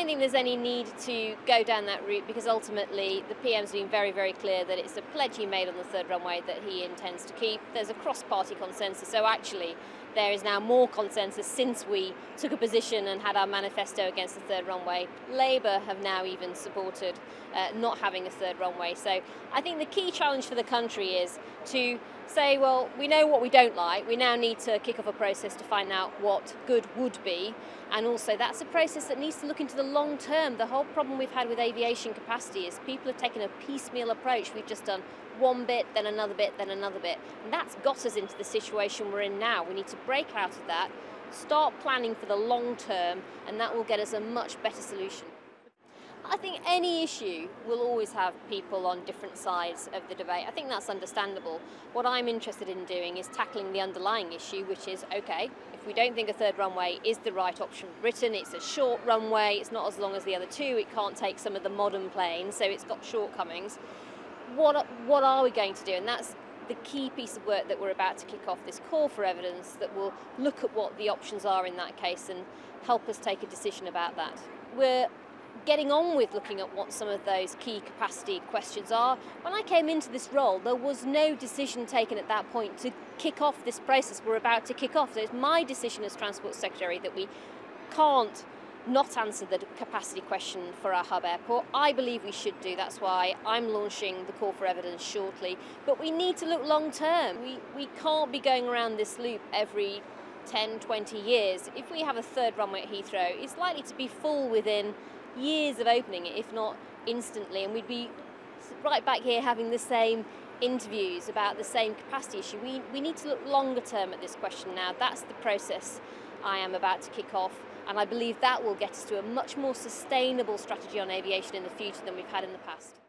don't think there's any need to go down that route, because ultimately the PM's been very, very clear that it's a pledge he made on the third runway that he intends to keep. There's a cross-party consensus, so actually there is now more consensus since we took a position and had our manifesto against the third runway. Labour have now even supported not having a third runway. So I think the key challenge for the country is to say, well, we know what we don't like, we now need to kick off a process to find out what good would be, and also that's a process that needs to look into the long term. The whole problem we've had with aviation capacity is people have taken a piecemeal approach. We've just done one bit, then another bit, then another bit, and that's got us into the situation we're in now. We need to break out of that, start planning for the long term, and that will get us a much better solution. I think any issue will always have people on different sides of the debate. I think that's understandable. What I'm interested in doing is tackling the underlying issue, which is, okay, if we don't think a third runway is the right option for Britain, it's a short runway, it's not as long as the other two, it can't take some of the modern planes, so it's got shortcomings. What are we going to do? And that's the key piece of work that we're about to kick off, this call for evidence that will look at what the options are in that case and help us take a decision about that. We're getting on with looking at what some of those key capacity questions are. When I came into this role, there was no decision taken at that point to kick off this process we're about to kick off. So it's my decision as Transport Secretary that we can't not answer the capacity question for our hub airport. I believe we should do. That's why I'm launching the call for evidence shortly. But we need to look long term. We can't be going around this loop every 10, 20 years. If we have a third runway at Heathrow, it's likely to be full within years of opening it, if not instantly, and we'd be right back here having the same interviews about the same capacity issue. We need to look longer term at this question now. That's the process I am about to kick off, and I believe that will get us to a much more sustainable strategy on aviation in the future than we've had in the past.